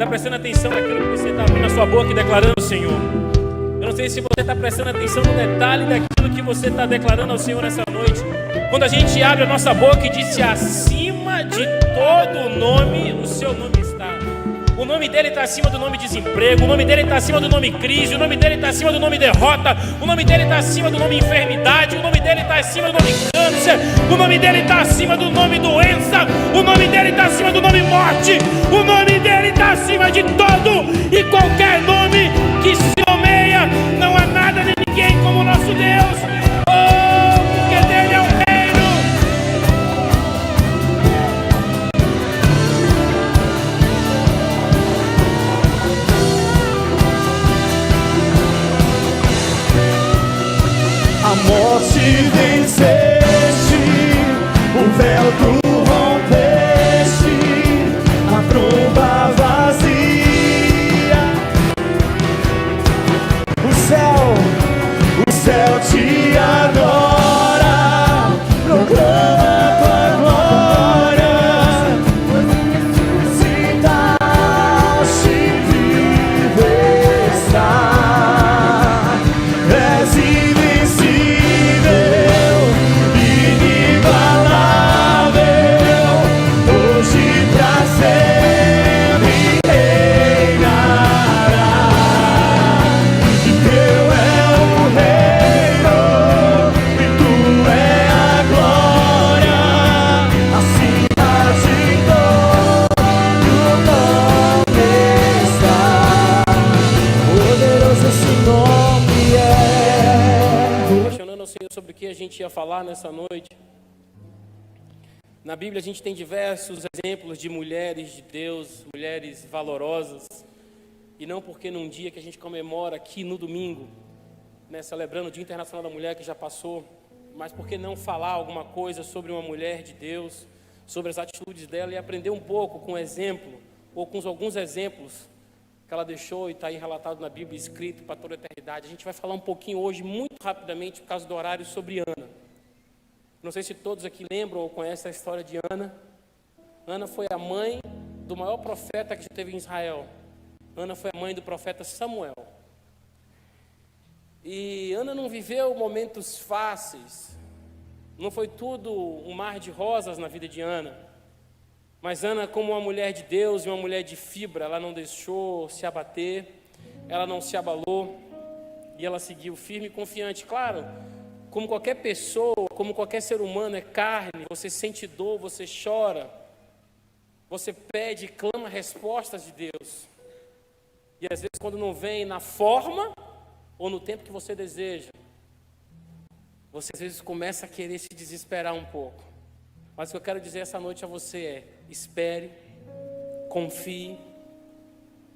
prestando atenção naquilo que você está abrindo a sua boca e declarando ao Senhor. Eu não sei se você está prestando atenção no detalhe daquilo que você está declarando ao Senhor nessa noite. Quando a gente abre a nossa boca e diz: acima de todo nome, o seu nome está. O nome dele está acima do nome desemprego, o nome dele está acima do nome crise, o nome dele está acima do nome derrota, o nome dele está acima do nome enfermidade, o nome dele está acima do nome câncer, o nome dele está acima do nome doença, o nome dele está acima do nome morte, o nome dele está acima de todo e qualquer nome que se nomeia. Não há nada nem ninguém como o nosso Deus. Oh, porque dele é o reino. A morte venceste, o véu tu rompeste, a tromba vazia. O céu te adora, proclama tua glória. Ressuscitaste, vive está. És invencível, inigualável, hoje pra sempre reinará. E teu é o reino, e tu é a glória, acima de todo nome está. Poderoso esse nome é. Questionando ao Senhor sobre o que a gente ia falar nessa noite. Na Bíblia a gente tem diversos exemplos de mulheres de Deus, mulheres valorosas. E não porque num dia que a gente comemora aqui no domingo, né, celebrando o Dia Internacional da Mulher que já passou, mas por que não falar alguma coisa sobre uma mulher de Deus, sobre as atitudes dela e aprender um pouco com o exemplo, ou com alguns exemplos que ela deixou e está aí relatado na Bíblia, escrito para toda a eternidade. A gente vai falar um pouquinho hoje, muito rapidamente, por causa do horário, sobre Ana. Não sei se todos aqui lembram ou conhecem a história de Ana. Ana foi a mãe do maior profeta que já teve em Israel. Ana foi a mãe do profeta Samuel. E Ana não viveu momentos fáceis. Não foi tudo um mar de rosas na vida de Ana. Mas Ana, como uma mulher de Deus e uma mulher de fibra, ela não deixou se abater, ela não se abalou, e ela seguiu firme e confiante. Claro, como qualquer pessoa, como qualquer ser humano, é carne, você sente dor, você chora, você pede e clama respostas de Deus. E às vezes quando não vem na forma ou no tempo que você deseja, você às vezes começa a querer se desesperar um pouco. Mas o que eu quero dizer essa noite a você é: espere, confie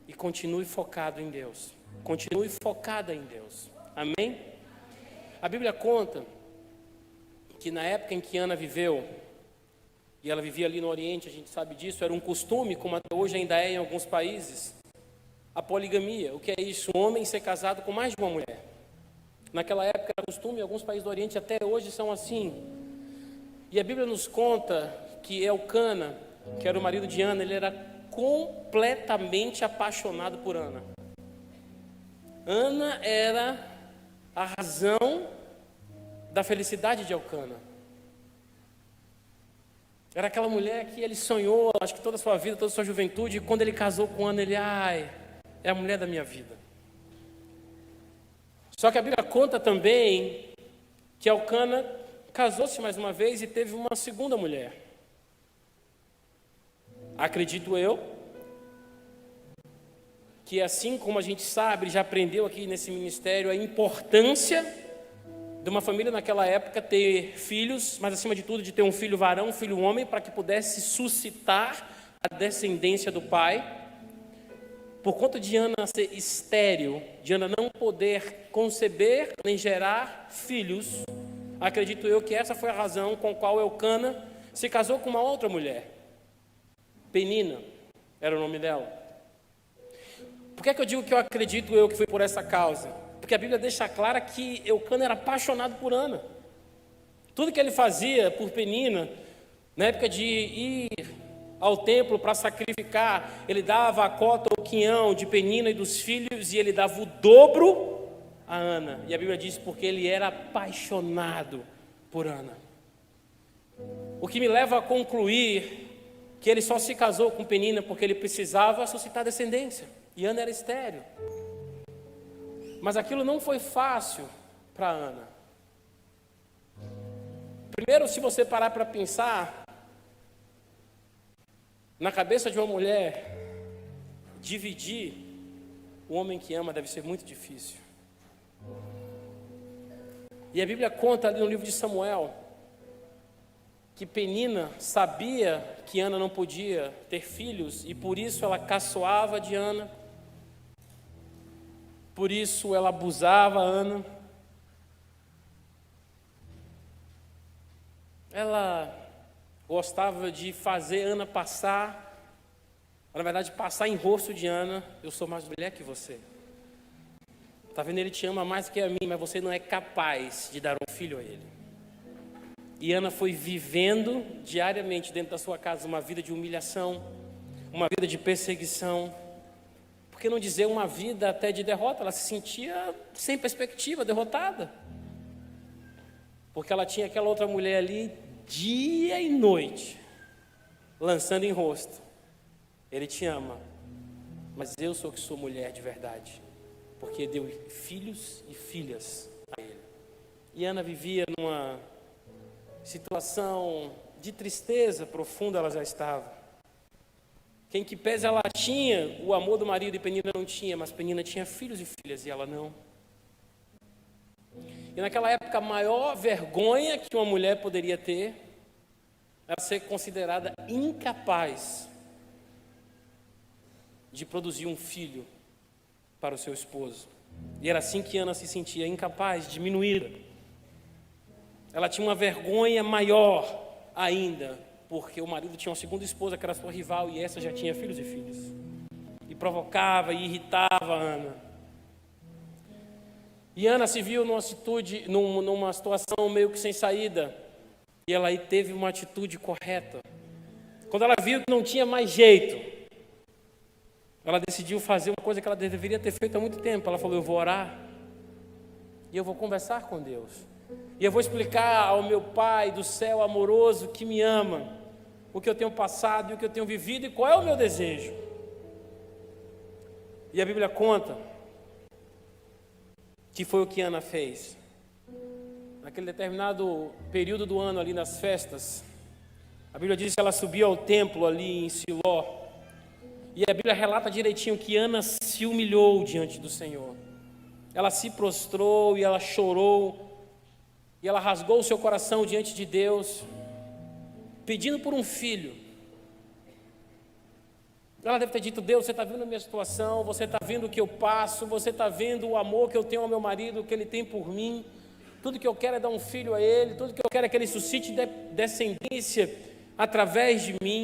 e continue focado em Deus. Continue focada em Deus. Amém? A Bíblia conta que na época em que Ana viveu, e ela vivia ali no Oriente, a gente sabe disso, era um costume, como até hoje ainda é em alguns países, a poligamia. O que é isso? Um homem ser casado com mais de uma mulher. Naquela época era costume, em alguns países do Oriente até hoje são assim. E a Bíblia nos conta que Elcana, que era o marido de Ana, ele era completamente apaixonado por Ana. Ana era a razão da felicidade de Elcana. Era aquela mulher que ele sonhou, acho que toda a sua vida, toda a sua juventude, e quando ele casou com Ana, ele, é a mulher da minha vida. Só que a Bíblia conta também que Elcana casou-se mais uma vez e teve uma segunda mulher. Acredito eu que, assim como a gente sabe, já aprendeu aqui nesse ministério a importância de uma família naquela época ter filhos, mas acima de tudo de ter um filho varão, um filho homem, para que pudesse suscitar a descendência do pai. Por conta de Ana ser estéril, de Ana não poder conceber nem gerar filhos, acredito eu que essa foi a razão com a qual Elcana se casou com uma outra mulher. Penina era o nome dela. Por que eu digo que eu acredito eu que foi por essa causa? Porque a Bíblia deixa clara que Elcana era apaixonado por Ana. Tudo que ele fazia por Penina, na época de ir ao templo para sacrificar, ele dava a cota ou quinhão de Penina e dos filhos, e ele dava o dobro a Ana. E a Bíblia diz porque ele era apaixonado por Ana. O que me leva a concluir que ele só se casou com Penina porque ele precisava suscitar descendência. E Ana era estéril. Mas aquilo não foi fácil para Ana. Primeiro, se você parar para pensar, na cabeça de uma mulher, dividir o homem que ama deve ser muito difícil. E a Bíblia conta ali no livro de Samuel que Penina sabia que Ana não podia ter filhos e por isso ela caçoava de Ana, por isso ela abusava Ana. Ela gostava de fazer Ana passar, na verdade passar em rosto de Ana: eu sou mais mulher que você. Está vendo, ele te ama mais que a mim, mas você não é capaz de dar um filho a ele. E Ana foi vivendo diariamente dentro da sua casa uma vida de humilhação, uma vida de perseguição, por que não dizer uma vida até de derrota? Ela se sentia sem perspectiva, derrotada, porque ela tinha aquela outra mulher ali dia e noite, lançando em rosto: ele te ama, mas eu sou que sou mulher de verdade, porque deu filhos e filhas a ele. E Ana vivia numa situação de tristeza profunda, ela já estava. Quem que pese ela tinha o amor do marido e Penina não tinha, mas Penina tinha filhos e filhas e ela não. E naquela época a maior vergonha que uma mulher poderia ter era ser considerada incapaz de produzir um filho para o seu esposo. E era assim que Ana se sentia, incapaz, diminuída. Ela tinha uma vergonha maior ainda, porque o marido tinha uma segunda esposa que era sua rival e essa já tinha filhos e filhas. E provocava e irritava Ana. E Ana se viu numa situação meio que sem saída. E ela aí teve uma atitude correta. Quando ela viu que não tinha mais jeito, ela decidiu fazer uma coisa que ela deveria ter feito há muito tempo. Ela falou: eu vou orar e eu vou conversar com Deus. E eu vou explicar ao meu Pai do céu amoroso que me ama, o que eu tenho passado e o que eu tenho vivido e qual é o meu desejo. E a Bíblia conta que foi o que Ana fez. Naquele determinado período do ano ali nas festas, a Bíblia diz que ela subiu ao templo ali em Siló. E a Bíblia relata direitinho que Ana se humilhou diante do Senhor. Ela se prostrou e ela chorou. E ela rasgou o seu coração diante de Deus, pedindo por um filho. Ela deve ter dito: Deus, você está vendo a minha situação, você está vendo o que eu passo, você está vendo o amor que eu tenho ao meu marido, o que ele tem por mim. Tudo que eu quero é dar um filho a ele, tudo que eu quero é que ele suscite descendência através de mim.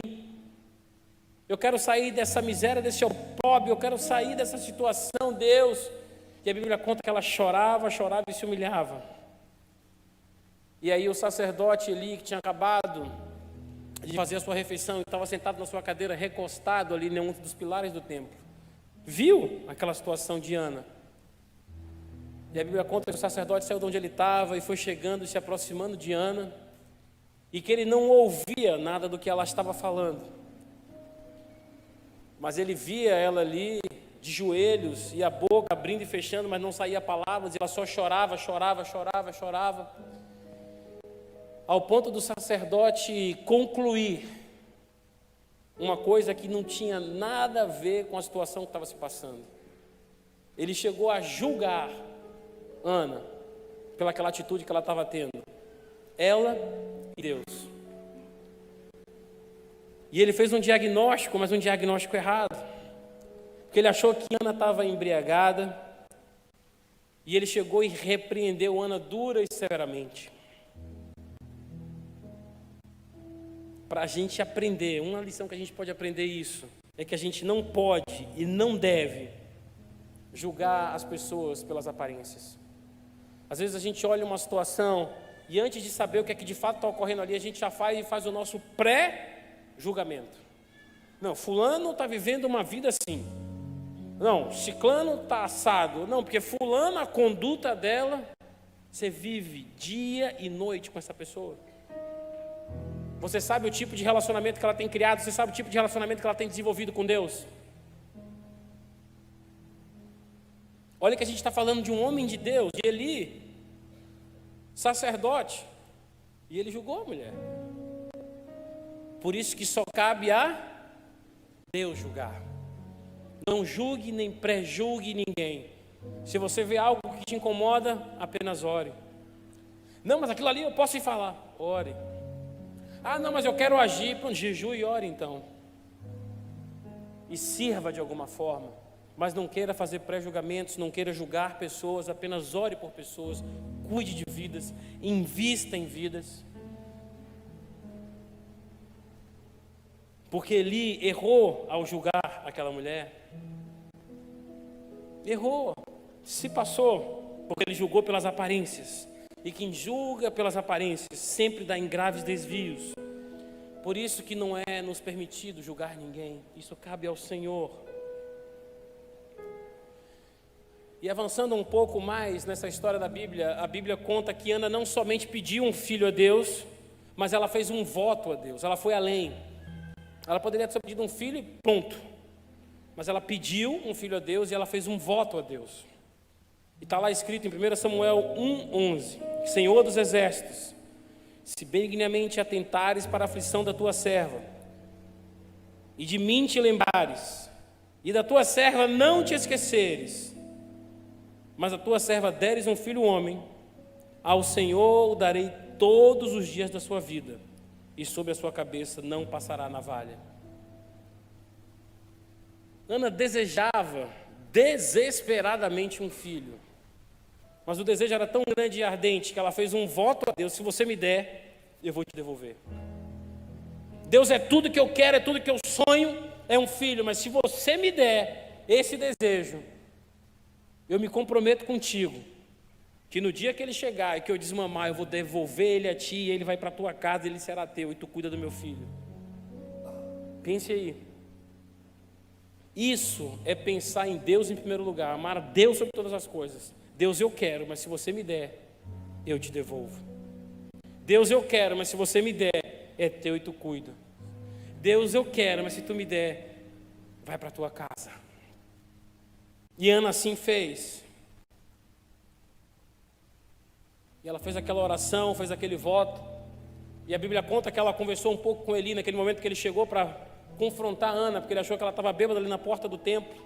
Eu quero sair dessa miséria, desse opróbrio, eu quero sair dessa situação, Deus. E a Bíblia conta que ela chorava, chorava e se humilhava. E aí o sacerdote ali, que tinha acabado de fazer a sua refeição, e estava sentado na sua cadeira, recostado ali em um dos pilares do templo, viu aquela situação de Ana. E a Bíblia conta que o sacerdote saiu de onde ele estava e foi chegando e se aproximando de Ana, e que ele não ouvia nada do que ela estava falando, mas ele via ela ali de joelhos e a boca abrindo e fechando, mas não saía palavras, e ela só chorava, chorava, chorava, chorava, ao ponto do sacerdote concluir uma coisa que não tinha nada a ver com a situação que estava se passando. Ele chegou a julgar Ana pelaquela atitude que ela estava tendo, ela e Deus. E ele fez um diagnóstico, mas um diagnóstico errado, porque ele achou que Ana estava embriagada, e ele chegou e repreendeu Ana dura e severamente. Para a gente aprender, uma lição que a gente pode aprender isso, é que a gente não pode e não deve julgar as pessoas pelas aparências. Às vezes a gente olha uma situação e antes de saber o que é que de fato está ocorrendo ali, a gente já faz o nosso pré-julgamento. Não, fulano está vivendo uma vida assim, Não, ciclano está assado. Não, porque fulano, a conduta dela, você vive dia e noite com essa pessoa. Você sabe o tipo de relacionamento que ela tem criado, você sabe o tipo de relacionamento que ela tem desenvolvido com Deus. Olha que a gente está falando de um homem de Deus, de Eli, sacerdote, e ele julgou a mulher. Por isso que só cabe a Deus julgar. Não julgue nem pré-julgue ninguém. Se você vê algo que te incomoda, apenas ore. Não, mas aquilo ali eu posso ir falar. Ore. Ah, não, mas eu quero agir. Pronto, jejue e ore então. E sirva de alguma forma. Mas não queira fazer pré-julgamentos, não queira julgar pessoas, apenas ore por pessoas, cuide de vidas, invista em vidas. Porque Eli errou ao julgar aquela mulher. Errou, se passou, porque ele julgou pelas aparências. E quem julga pelas aparências sempre dá em graves desvios. Por isso que não é nos permitido julgar ninguém. Isso cabe ao Senhor. E avançando um pouco mais nessa história da Bíblia, a Bíblia conta que Ana não somente pediu um filho a Deus, mas ela fez um voto a Deus, ela foi além. Ela poderia ter pedido um filho e pronto. Mas ela pediu um filho a Deus e ela fez um voto a Deus. E está lá escrito em 1 Samuel 1,11: Senhor dos exércitos, se benignamente atentares para a aflição da tua serva, e de mim te lembrares, e da tua serva não te esqueceres, mas a tua serva deres um filho homem, ao Senhor o darei todos os dias da sua vida, e sobre a sua cabeça não passará navalha. Ana desejava desesperadamente um filho, mas o desejo era tão grande e ardente que ela fez um voto a Deus: se você me der, eu vou te devolver. Deus, é tudo que eu quero, é tudo que eu sonho, é um filho, mas se você me der esse desejo, eu me comprometo contigo, que no dia que ele chegar e que eu desmamar, eu vou devolver ele a ti, e ele vai para a tua casa, ele será teu, e tu cuida do meu filho. Pense aí. Isso é pensar em Deus em primeiro lugar, amar a Deus sobre todas as coisas. Deus, eu quero, mas se você me der, eu te devolvo. Deus, eu quero, mas se você me der, é teu e tu cuida. Deus, eu quero, mas se tu me der, vai para a tua casa. E Ana assim fez. E ela fez aquela oração, fez aquele voto. E a Bíblia conta que ela conversou um pouco com Eli naquele momento que ele chegou para confrontar Ana, porque ele achou que ela estava bêbada ali na porta do templo.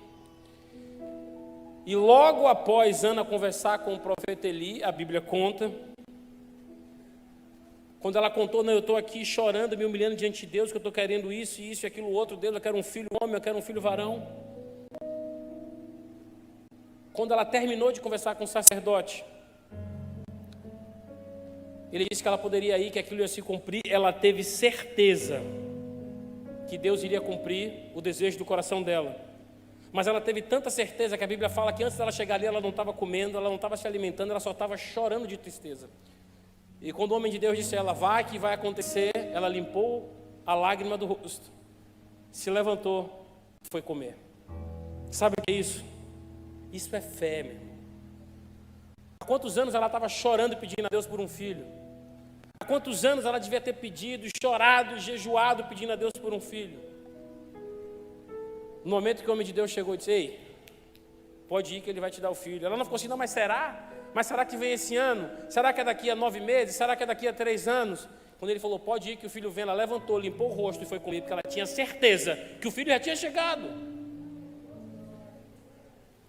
E logo após Ana conversar com o profeta Eli, a Bíblia conta, quando ela contou: não, eu estou aqui chorando, me humilhando diante de Deus, que eu estou querendo isso e aquilo outro, Deus, eu quero um filho homem, eu quero um filho varão. Quando ela terminou de conversar com o sacerdote, ele disse que ela poderia ir, que aquilo ia se cumprir. Ela teve certeza que Deus iria cumprir o desejo do coração dela. Mas ela teve tanta certeza que a Bíblia fala que antes dela chegar ali, ela não estava comendo, ela não estava se alimentando, ela só estava chorando de tristeza. E quando o homem de Deus disse a ela: vai que vai acontecer, ela limpou a lágrima do rosto, se levantou e foi comer. Sabe o que é isso? Isso é fé, meu irmão. Há quantos anos ela estava chorando e pedindo a Deus por um filho? Há quantos anos ela devia ter pedido, chorado, jejuado, pedindo a Deus por um filho? No momento que o homem de Deus chegou e disse: ei, pode ir que ele vai te dar o filho. Ela não ficou assim: não, mas será? Mas será que vem esse ano? Será que é daqui a 9 meses? Será que é daqui a 3 anos? Quando ele falou: pode ir que o filho vem, ela levantou, limpou o rosto e foi comer, porque ela tinha certeza que o filho já tinha chegado.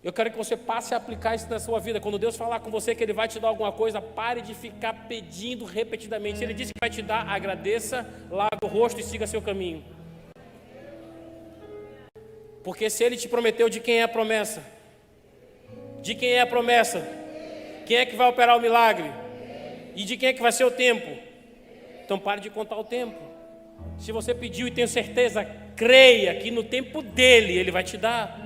Eu quero que você passe a aplicar isso na sua vida. Quando Deus falar com você que Ele vai te dar alguma coisa, pare de ficar pedindo repetidamente. Se Ele disse que vai te dar, agradeça, lave o rosto e siga seu caminho. Porque se Ele te prometeu, de quem é a promessa? De quem é a promessa? Quem é que vai operar o milagre? E de quem é que vai ser o tempo? Então pare de contar o tempo. Se você pediu e tem certeza, creia que no tempo dele Ele vai te dar.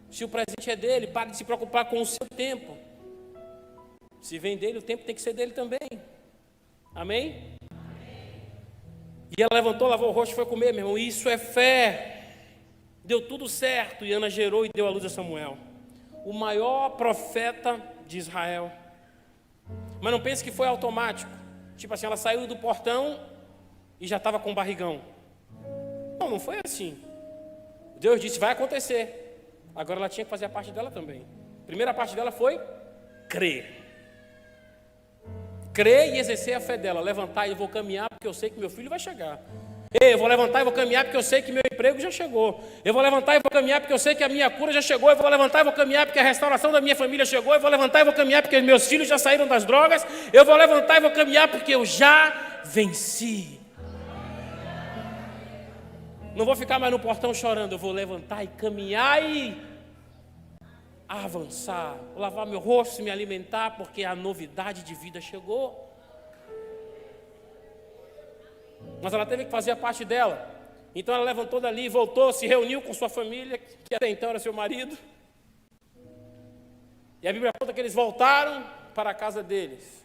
Se o presente é dele, pare de se preocupar com o seu tempo. Se vem dele, o tempo tem que ser dele também. Amém? E ela levantou, lavou o rosto e foi comer, meu irmão. Isso é fé. Deu tudo certo e Ana gerou e deu à luz a Samuel, o maior profeta de Israel. Mas não pense que foi automático. Tipo assim, ela saiu do portão e já estava com barrigão. Não foi assim. Deus disse, vai acontecer. Agora ela tinha que fazer a parte dela também. A primeira parte dela foi crer. Crer e exercer a fé dela. Levantar e eu vou caminhar porque eu sei que meu filho vai chegar. Eu vou levantar e vou caminhar porque eu sei que meu emprego já chegou. Eu vou levantar e vou caminhar porque eu sei que a minha cura já chegou. Eu vou levantar e vou caminhar porque a restauração da minha família chegou. Eu vou levantar e vou caminhar porque meus filhos já saíram das drogas. Eu vou levantar e vou caminhar porque eu já venci. Não vou ficar mais no portão chorando. Eu vou levantar e caminhar e avançar. Vou lavar meu rosto e me alimentar porque a novidade de vida chegou. Mas ela teve que fazer a parte dela. Então ela levantou dali, voltou, se reuniu com sua família, que até então era seu marido. E a Bíblia conta que eles voltaram para a casa deles.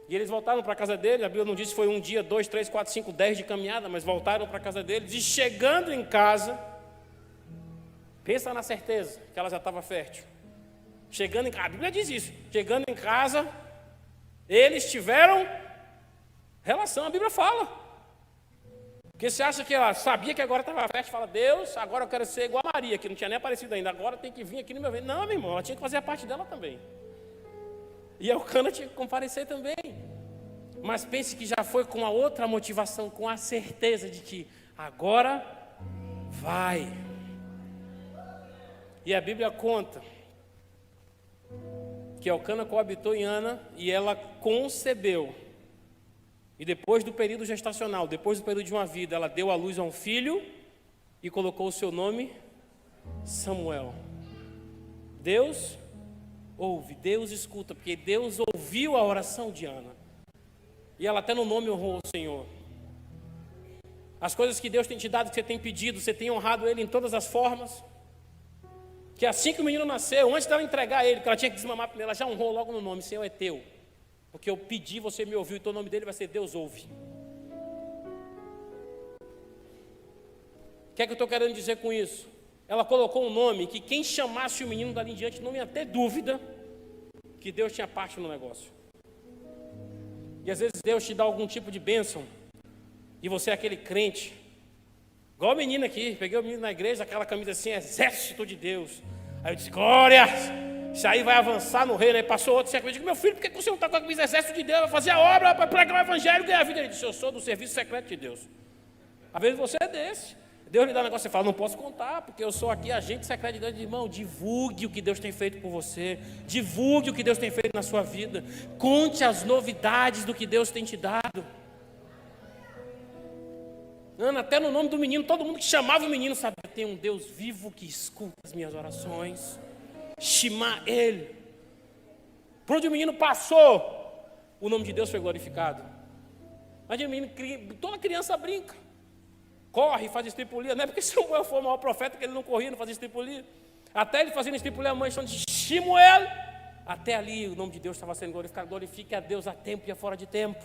E eles voltaram para a casa deles. A Bíblia não diz se foi 1 dia, 2, 3, 4, 5, 10 de caminhada, mas voltaram para a casa deles. E chegando em casa, pensa na certeza que ela já estava fértil. Chegando em casa, a Bíblia diz isso. Chegando em casa, eles tiveram relação, a Bíblia fala. Porque você acha que ela sabia que agora estava fértil, fala, Deus, agora eu quero ser igual a Maria, que não tinha nem aparecido ainda, agora tem que vir aqui no meu ventre. Não, meu irmão, ela tinha que fazer a parte dela também. E a Elcana tinha que comparecer também. Mas pense que já foi com a outra motivação, com a certeza de que agora vai. E a Bíblia conta que Elcana coabitou em Ana e ela concebeu. E depois do período gestacional, depois do período de uma vida, ela deu à luz a um filho e colocou o seu nome Samuel. Deus ouve, Deus escuta, porque Deus ouviu a oração de Ana. E ela até no nome honrou o Senhor. As coisas que Deus tem te dado, que você tem pedido, você tem honrado Ele em todas as formas. Que assim que o menino nasceu, antes dela entregar ele, que ela tinha que desmamar primeiro, ela já honrou logo no nome, Senhor é teu. Porque eu pedi, você me ouviu, então o nome dele vai ser Deus ouve. O que é que eu estou querendo dizer com isso? Ela colocou um nome que quem chamasse o menino dali em diante não ia ter dúvida que Deus tinha parte no negócio. E às vezes Deus te dá algum tipo de bênção e você é aquele crente, igual a menina aqui, peguei o menino na igreja, aquela camisa assim, exército de Deus. Aí eu disse, glória! Isso aí vai avançar no reino. Aí passou outro século. Eu digo, meu filho, por que você não está com a camisa exército de Deus? Vai fazer a obra, vai pregar o evangelho e ganhar a vida. Ele disse, eu sou do serviço secreto de Deus. Às vezes você é desse. Deus lhe dá um negócio, você fala, não posso contar, porque eu sou aqui agente secreto de Deus. Irmão, divulgue o que Deus tem feito por você. Divulgue o que Deus tem feito na sua vida. Conte as novidades do que Deus tem te dado. Ana, até no nome do menino, todo mundo que chamava o menino sabia, tem um Deus vivo que escuta as minhas orações. Shema ele. Por onde o menino passou, o nome de Deus foi glorificado. Mas o menino, toda criança brinca, corre, faz estripulia. Não é porque Samuel foi o maior profeta que ele não corria, não fazia estripulia. Até ele fazendo estripulia, a mãe chamando de Shemuel. Até ali o nome de Deus estava sendo glorificado. Glorifique a Deus a tempo e a fora de tempo.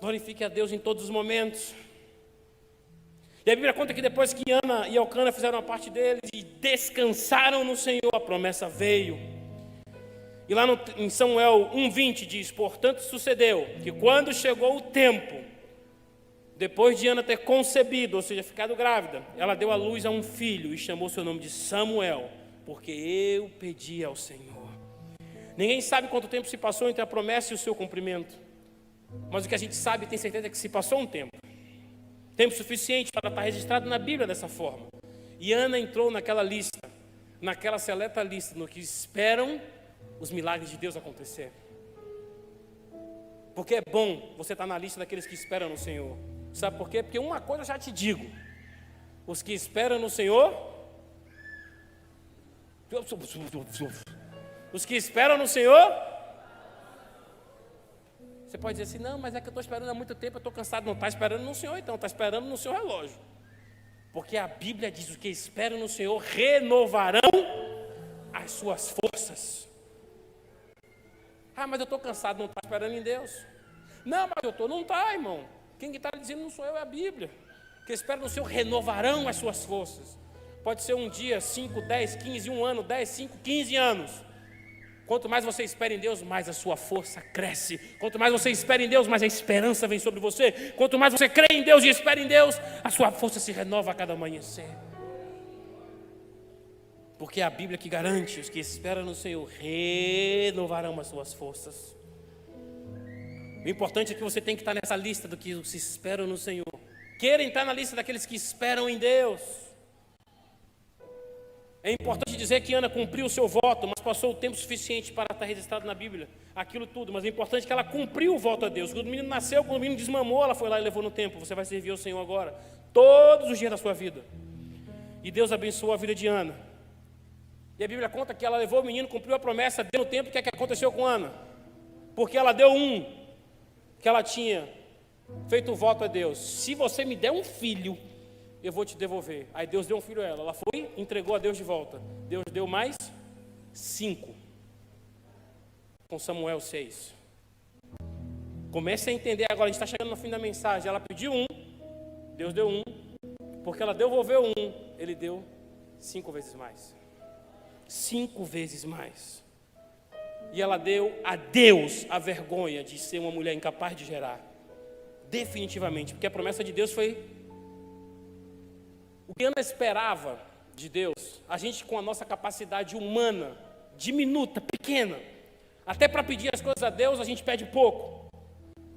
Glorifique a Deus em todos os momentos. E a Bíblia conta que depois que Ana e Elcana fizeram a parte deles e descansaram no Senhor, a promessa veio. E lá em Samuel 1:20 diz, portanto sucedeu que quando chegou o tempo, depois de Ana ter concebido, ou seja, ficado grávida, ela deu à luz a um filho e chamou seu nome de Samuel, porque eu pedi ao Senhor. Ninguém sabe quanto tempo se passou entre a promessa e o seu cumprimento, mas o que a gente sabe e tem certeza é que se passou um tempo. Tempo suficiente para estar registrado na Bíblia dessa forma. E Ana entrou naquela lista, naquela seleta lista, no que esperam os milagres de Deus acontecer. Porque é bom você estar na lista daqueles que esperam no Senhor. Sabe por quê? Porque uma coisa eu já te digo: os que esperam no Senhor, os que esperam no Senhor. Você pode dizer assim, não, mas é que eu estou esperando há muito tempo, eu estou cansado. Não está esperando no Senhor então, está esperando no seu relógio. Porque a Bíblia diz, os que esperam no Senhor renovarão as suas forças. Ah, mas eu estou cansado, não está esperando em Deus. Não, mas eu estou, não está, irmão. Quem está dizendo não sou eu, é a Bíblia. que esperam no Senhor renovarão as suas forças. Pode ser um dia, 5, 10, 15, um ano, 10, 5, 15 anos. Quanto mais você espera em Deus, mais a sua força cresce. Quanto mais você espera em Deus, mais a esperança vem sobre você. Quanto mais você crê em Deus e espera em Deus, a sua força se renova a cada amanhecer. Porque é a Bíblia que garante: os que esperam no Senhor renovarão as suas forças. O importante é que você tem que estar nessa lista do que se esperam no Senhor. Querem estar na lista daqueles que esperam em Deus. É importante dizer que Ana cumpriu o seu voto, mas passou o tempo suficiente para estar registrado na Bíblia, aquilo tudo. Mas é importante que ela cumpriu o voto a Deus. Quando o menino nasceu, quando o menino desmamou, ela foi lá e levou no templo. Você vai servir ao Senhor agora, todos os dias da sua vida. E Deus abençoou a vida de Ana. E a Bíblia conta que ela levou o menino, cumpriu a promessa, deu no tempo. O que é que aconteceu com Ana? Porque ela deu que ela tinha feito o voto a Deus: se você me der um filho, eu vou te devolver. Aí Deus deu um filho a ela. Ela foi, entregou a Deus de volta. Deus deu mais 5. Com Samuel 6. Comece a entender agora, a gente está chegando no fim da mensagem. Ela pediu 1, Deus deu 1. Porque ela devolveu 1, Ele deu 5 vezes mais. 5 vezes mais. E ela deu a Deus a vergonha de ser uma mulher incapaz de gerar. Definitivamente. Porque a promessa de Deus foi... O que Ana esperava de Deus, a gente com a nossa capacidade humana, diminuta, pequena, até para pedir as coisas a Deus, a gente pede pouco.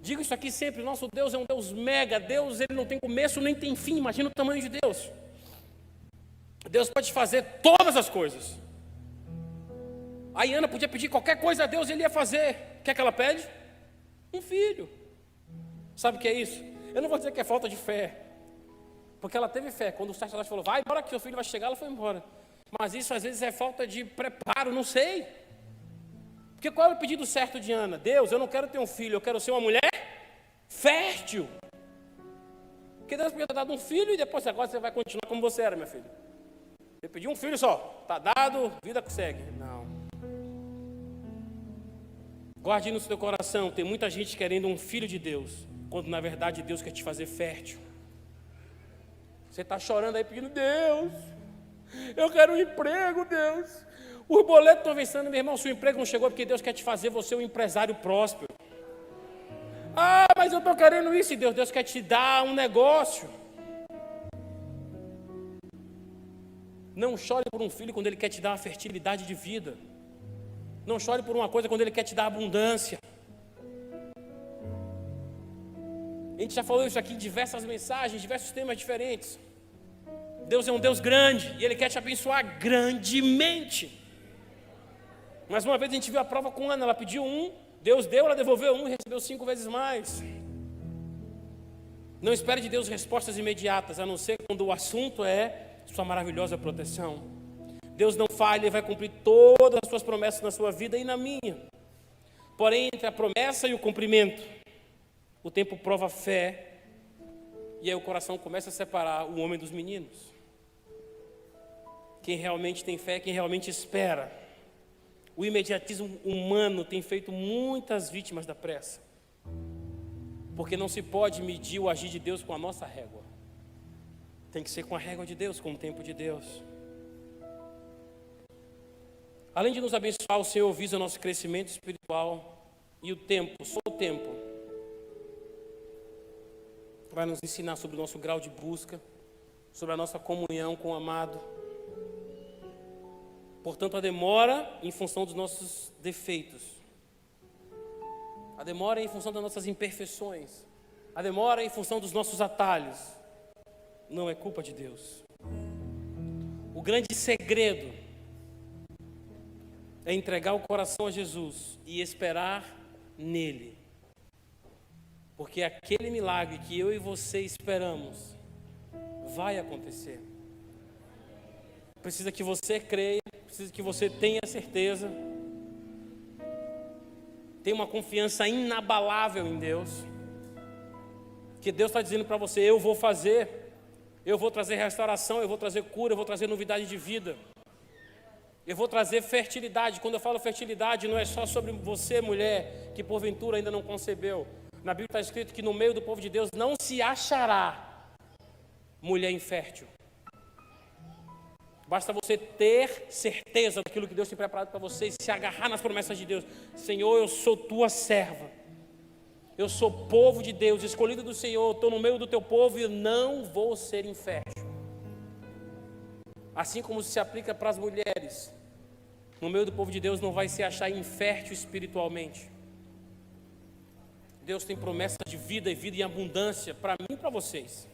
Digo isso aqui sempre: nosso Deus é um Deus mega. Deus, Ele não tem começo nem tem fim. Imagina o tamanho de Deus. Deus pode fazer todas as coisas. Aí Ana podia pedir qualquer coisa a Deus, Ele ia fazer. O que é que ela pede? Um filho. Sabe o que é isso? Eu não vou dizer que é falta de fé, porque ela teve fé. Quando o sacerdote falou: vai embora que seu filho vai chegar, ela foi embora. Mas isso às vezes é falta de preparo, não sei. Porque qual é o pedido certo de Ana? Deus, eu não quero ter um filho, eu quero ser uma mulher fértil. Porque Deus podia ter dado um filho e depois agora você vai continuar como você era, minha filha. Você pediu um filho só, está dado, vida que segue. Não. Guarde no seu coração, tem muita gente querendo um filho de Deus, quando na verdade Deus quer te fazer fértil. Você está chorando aí pedindo: Deus, eu quero um emprego, Deus. Os boletos estão vencendo, meu irmão. Seu emprego não chegou porque Deus quer te fazer você um empresário próspero. Ah, mas eu estou querendo isso. E Deus quer te dar um negócio. Não chore por um filho quando Ele quer te dar uma fertilidade de vida. Não chore por uma coisa quando Ele quer te dar abundância. A gente já falou isso aqui em diversas mensagens, diversos temas diferentes. Deus é um Deus grande e Ele quer te abençoar grandemente. Mais uma vez a gente viu a prova com Ana. Ela pediu 1, Deus deu, ela devolveu 1 e recebeu 5 vezes mais. Não espere de Deus respostas imediatas, a não ser quando o assunto é sua maravilhosa proteção. Deus não falha, Ele vai cumprir todas as suas promessas na sua vida e na minha. Porém, entre a promessa e o cumprimento, o tempo prova a fé, e aí o coração começa a separar o homem dos meninos. Quem realmente tem fé, quem realmente espera. O imediatismo humano tem feito muitas vítimas da pressa, porque não se pode medir o agir de Deus com a nossa régua. Tem que ser com a régua de Deus, com o tempo de Deus. Além de nos abençoar, o Senhor visa o nosso crescimento espiritual, e o tempo, só o tempo, vai nos ensinar sobre o nosso grau de busca, sobre a nossa comunhão com o amado. Portanto, a demora em função dos nossos defeitos, a demora em função das nossas imperfeições, a demora em função dos nossos atalhos, não é culpa de Deus. O grande segredo é entregar o coração a Jesus e esperar nele. Porque aquele milagre que eu e você esperamos vai acontecer. Precisa que você creia, precisa que você tenha certeza, tenha uma confiança inabalável em Deus, que Deus está dizendo para você: eu vou fazer, eu vou trazer restauração, eu vou trazer cura, eu vou trazer novidade de vida, eu vou trazer fertilidade. Quando eu falo fertilidade, não é só sobre você, mulher, que porventura ainda não concebeu. Na Bíblia está escrito que no meio do povo de Deus não se achará mulher infértil. Basta você ter certeza daquilo que Deus tem preparado para você e se agarrar nas promessas de Deus. Senhor, eu sou tua serva. Eu sou povo de Deus, escolhido do Senhor. Estou no meio do teu povo e não vou ser infértil. Assim como se aplica para as mulheres. No meio do povo de Deus não vai se achar infértil espiritualmente. Deus tem promessa de vida e vida em abundância para mim e para vocês.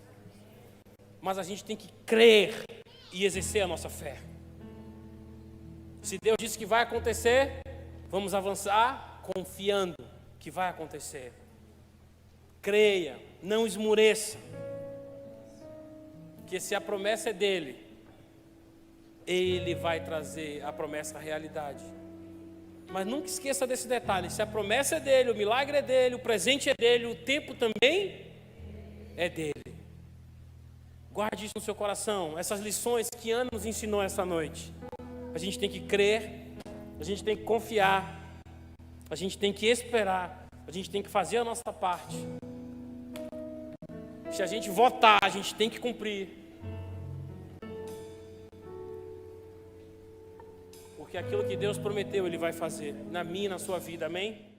Mas a gente tem que crer e exercer a nossa fé. Se Deus disse que vai acontecer, vamos avançar confiando que vai acontecer. Creia, não esmoreça. Que se a promessa é dele, ele vai trazer a promessa à realidade. Mas nunca esqueça desse detalhe: se a promessa é dele, o milagre é dele, o presente é dele, o tempo também é dele. Guarde isso no seu coração. Essas lições que Ana nos ensinou essa noite. A gente tem que crer, a gente tem que confiar, a gente tem que esperar, a gente tem que fazer a nossa parte. Se a gente votar, a gente tem que cumprir. Porque aquilo que Deus prometeu, Ele vai fazer na minha e na sua vida, amém?